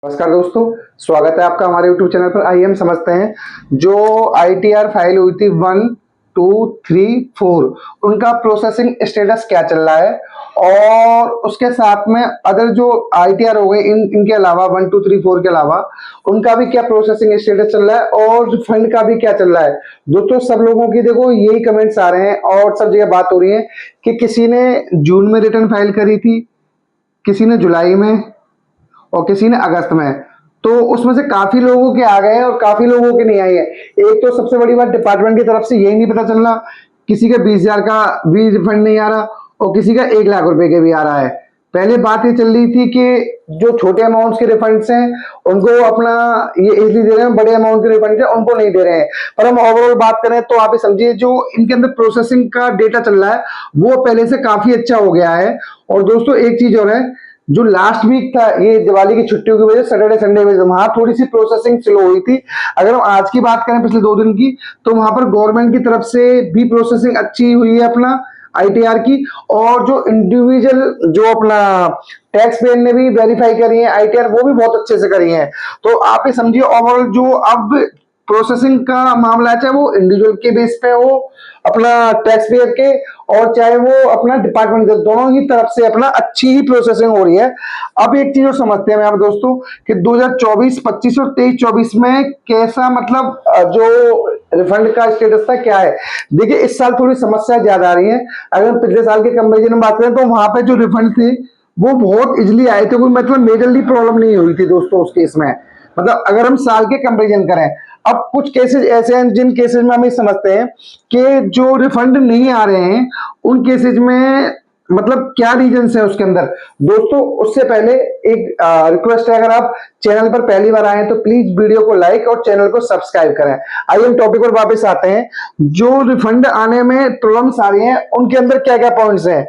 नमस्कार दोस्तों, स्वागत है आपका हमारे YouTube चैनल पर। आइए हम समझते हैं जो ITR फाइल हुई थी 1, 2, 3, 4 उनका प्रोसेसिंग स्टेटस क्या चल रहा है और उसके साथ में अदर जो ITR हो गए इनके अलावा 1, 2, 3, 4 के अलावा उनका भी क्या प्रोसेसिंग स्टेटस चल रहा है और फंड का भी क्या चल रहा है। दोस्तों सब लोगों की देखो यही कमेंट्स आ रहे हैं और सब जगह बात हो रही है कि किसी ने जून में रिटर्न फाइल करी थी, किसी ने जुलाई में और किसी ने अगस्त में। तो उसमें से काफी लोगों के आ गए हैं और काफी लोगों के नहीं आए हैं। एक तो सबसे बड़ी बात डिपार्टमेंट की तरफ से यही नहीं पता चल रहा, किसी का 20,000 का भी रिफंड नहीं आ रहा और किसी का 1 लाख रुपए के भी आ रहा है। पहले बात ये चल रही थी कि जो छोटे अमाउंट के रिफंड्स हैं उनको अपना ये इजली दे रहे हैं, बड़े अमाउंट के रिफंड हैं उनको नहीं दे रहे हैं। पर हम ओवरऑल बात करें तो आप ये समझिए जो इनके अंदर प्रोसेसिंग का डेटा चल रहा है वो पहले से काफी अच्छा हो गया है। और दोस्तों एक चीज और है, जो लास्ट वीक था ये दिवाली की छुट्टियों की वजह से सैटरडे संडे में वहां थोड़ी सी प्रोसेसिंग स्लो हुई थी। अगर हम आज की बात करें पिछले 2 दिन की तो वहां पर गवर्नमेंट की तरफ से भी प्रोसेसिंग अच्छी हुई है अपना ITR की, और जो इंडिविजुअल जो अपना टैक्स पेयर ने भी वेरीफाई करी है ITR वो भी बहुत अच्छे से करी है। तो आप ये समझिए ओवरऑल जो अब प्रोसेसिंग का मामला है चाहे वो इंडिविजुअल के बेस पे हो अपना टैक्स पेयर के और चाहे वो अपना डिपार्टमेंट के, दोनों ही तरफ से अपना अच्छी ही प्रोसेसिंग हो रही है। अब एक चीज और समझते हैं यहाँ पर दोस्तों कि 2024-25 और 23-24 में कैसा मतलब जो रिफंड का स्टेटस था क्या है। देखिए इस साल थोड़ी समस्या ज्यादा आ रही है। अगर हम पिछले साल के कंपेरिजन में बात करें तो वहां पे जो रिफंड थे वो बहुत इजिली आए थे, कोई मतलब मेजरली प्रॉब्लम नहीं हुई थी दोस्तों उस केस में। मतलब अगर हम साल के कंपेरिजन करें, अब कुछ केसेस ऐसे हैं जिन केसेस में हम ये समझते हैं कि जो रिफंड नहीं आ रहे हैं उन केसेस में मतलब क्या रीजंस है उसके अंदर। दोस्तों उससे पहले एक रिक्वेस्ट है, अगर आप चैनल पर पहली बार आए तो प्लीज वीडियो को लाइक और चैनल को सब्सक्राइब करें। आइए हम टॉपिक पर वापस आते हैं। जो रिफंड आने में प्रॉब्लम्स आ रही हैं उनके अंदर क्या क्या पॉइंट्स हैं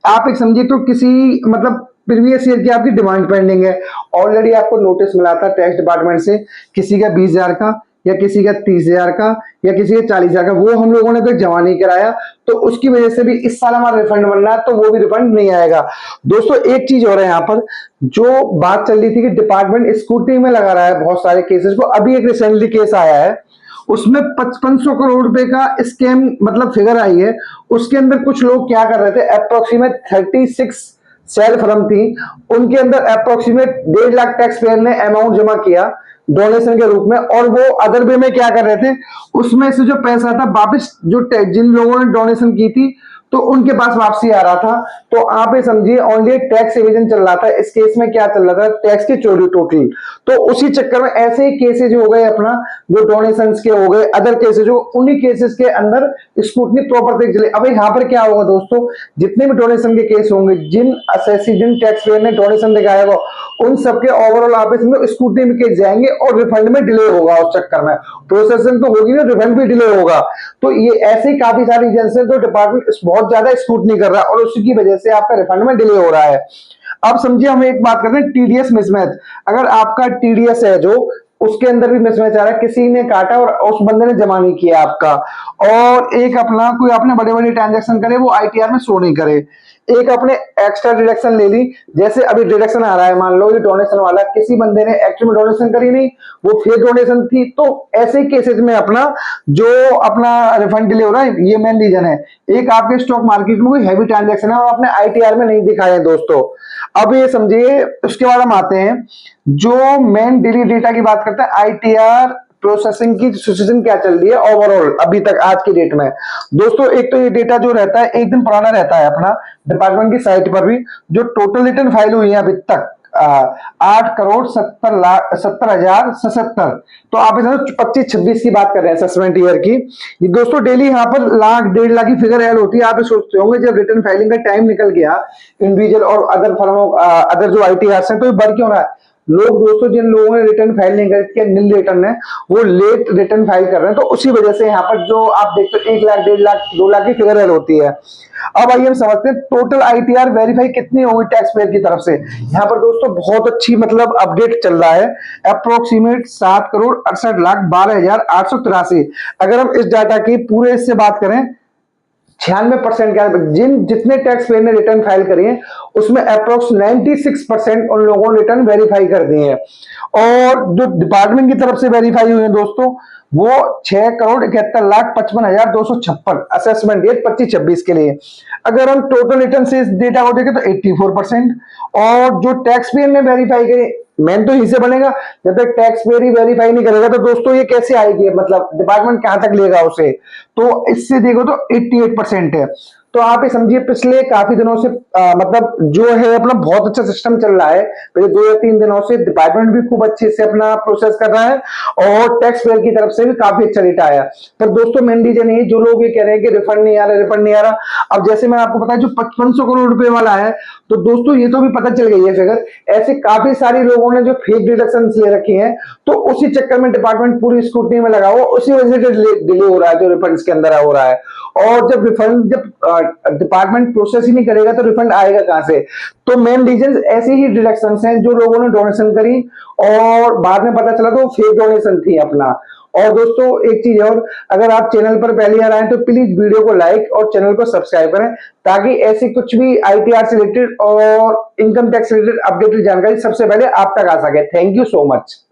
आप एक समझिए। तो किसी मतलब प्रीवियस ईयर की आपकी डिमांड पेंडिंग है, ऑलरेडी आपको नोटिस मिला था टैक्स डिपार्टमेंट से, किसी का 20,000 का या किसी का 30,000 का या किसी का 40,000 का, वो हम लोगों ने तो जमा नहीं कराया तो उसकी वजह से भी इस साल हमारा रिफंड बनना है तो वो भी रिफंड नहीं आएगा। दोस्तों एक चीज और है यहाँ पर, जो बात चल रही थी कि डिपार्टमेंट स्कूटी में लगा रहा है बहुत सारे केसेस को। अभी एक रिसेंटली केस आया है उसमें 5500 करोड़ रुपए का स्कैम मतलब फिगर आई है। उसके अंदर कुछ लोग क्या कर रहे थे, अप्रोक्सीमेट 36 सेल फर्म थी, उनके अंदर अप्रोक्सीमेट 1.5 लाख टैक्स पेयर ने अमाउंट जमा किया डोनेशन के रूप में, और वो अदर वे में क्या कर रहे थे, उसमें से जो पैसा था वापिस जो जिन लोगों ने डोनेशन की थी तो उनके पास वापसी आ रहा था। तो आप ये समझिए ओनली टैक्स एविजन चल रहा था। इस केस में क्या चल रहा था, टैक्स की चोरी टोटल। तो उसी चक्कर में ऐसे ही केसेज हो गए अपना, जो डोनेशंस के हो गए अदर केसेज हो, उन्हीं केसेस के अंदर स्क्रूटनी प्रॉपर देख चले। अब यहाँ पर क्या होगा दोस्तों, जितने भी डोनेशन के केस होंगे, जिन असेसी जिन टैक्स पेयर ने डोनेशन दिखाया होगा उन सबके ओवरऑल आप इसमें स्क्रूटनी में केस जाएंगे और रिफंड में डिले होगा। उस चक्कर में प्रोसेसिंग तो होगी ना, रिफंड भी डिले होगा। तो ये ऐसे ही काफी सारी एजेंसी तो डिपार्टमेंट बहुत ज्यादा स्क्रूटनी कर रहा है और उसकी वजह से आपका रिफंड में डिले हो रहा है। अब समझिए हम एक बात करते हैं TDS मिसमैच। अगर आपका TDS है जो उसके अंदर भी मिसमैच आ रहा है, किसी ने काटा और उस बंदे ने जमा नहीं किया आपका, और एक अपना कोई आपने बड़े बड़े ट्रांजेक्शन करे वो ITR में शो नहीं करे, एक अपने एक्स्ट्रा डिडक्शन ले ली। जैसे अभी डिडक्शन आ रहा है, मान लो ये डोनेशन वाला, किसी बंदे ने एक्चुअल में डोनेशन करी नहीं, वो फेक डोनेशन थी, तो ऐसे केसेस में अपना जो अपना रिफंड डिले हो रहा है ये मेन रीजन है। एक आपके स्टॉक मार्केट में कोई हैवी ट्रांजेक्शन है और आपने ITR में नहीं दिखाए दोस्तों। अब ये समझिए उसके बाद हम आते हैं जो मेन डेली डेटा की बात करते हैं, ITR प्रोसेसिंग की सिचुएशन क्या चल रही है ओवरऑल अभी तक आज की डेट में। दोस्तों एक तो ये डेटा जो रहता है एक दिन पुराना रहता है अपना डिपार्टमेंट की साइट पर भी। जो टोटल रिटर्न फाइल हुई है अभी तक 8,70,70,077। तो आप इधर 25-26 की बात कर रहे हैं असेसमेंट ईयर की। ये दोस्तों डेली यहाँ पर 1,00,000 1.5 लाख की फिगर ऐड होती है। आप सोचते होंगे जब रिटर्न फाइलिंग का टाइम निकल गया इंडिविजुअल और अदर फर्मों अदर जो ITR हैं तो ये बढ़ क्यों रहा है। लोग दोस्तों जिन लोगों ने रिटर्न फाइल नहीं करके नील रिटर्न है वो लेट रिटर्न फाइल कर रहे हैं, तो उसी वजह से यहाँ पर जो आप देखते हो 1 लाख 1.5 लाख 2 लाख की फिगर होती है। अब आइए हम समझते हैं टोटल ITR वेरीफाई कितनी होगी टैक्स पेयर की तरफ से। यहाँ पर दोस्तों बहुत अच्छी मतलब अपडेट चल रहा है, अप्रोक्सीमेट 7,68,12,883। अगर हम इस डाटा की पूरे इससे बात करें 96% जितने टैक्स पेयर ने रिटर्न फाइल करी है उसमें अप्रोक्स 96% उन लोगों ने रिटर्न वेरीफाई कर दिए हैं। और जो डिपार्टमेंट की तरफ से वेरीफाई हुए हैं दोस्तों, वो 6,71,55,256 असेसमेंट ईयर 25-26 के लिए। अगर हम टोटल रिटर्न से इस डेटा को देखें तो 84%। और जो टैक्स पेयर ने वेरीफाई करे, मेन तो इसे बनेगा, जब तक टैक्स पेयर ही वेरीफाई नहीं करेगा तो दोस्तों ये कैसे आएगी, मतलब डिपार्टमेंट कहां तक लेगा उसे। तो इससे देखो तो 88% है। तो आप ये समझिए पिछले काफी दिनों से मतलब जो है अपना बहुत अच्छा सिस्टम चल रहा है। पिछले 2 या 3 दिनों से डिपार्टमेंट भी खूब अच्छे से अपना प्रोसेस कर रहा है और टैक्स पेयर की तरफ से भी काफी अच्छा डेटा आया। पर दोस्तों मेन रीजन ये, जो लोग ये कह रहे हैं कि रिफंड नहीं आ रहा, रिफंड नहीं आ रहा, अब जैसे मैं आपको बताया जो 5500 करोड़ रुपए वाला है, तो दोस्तों ये तो भी पता चल गई है फिगर। ऐसे काफी सारे लोगों ने जो फेक डिडक्शन ले रखी है, तो उसी चक्कर में डिपार्टमेंट पूरी स्क्रूटनी में लगा हुआ, उसी वजह से डिले हो रहा है, जो रिफंड के अंदर हो रहा है। और जब रिफंड जब डिपार्टमेंट प्रोसेस ही नहीं करेगा तो रिफंड आएगा कहां से। तो मेन रीजन ऐसी ही डिडक्शन हैं, जो लोगों ने डोनेशन करी और बाद में पता चला तो फेक डोनेशन थी अपना। और दोस्तों एक चीज और, अगर आप चैनल पर पहली बार आए तो प्लीज वीडियो को लाइक और चैनल को सब्सक्राइब करें, ताकि ऐसी कुछ भी आईटीआर से रिलेटेड और इनकम टैक्स से रिलेटेड अपडेटेड जानकारी सबसे पहले आप तक आ सके। Thank you so much.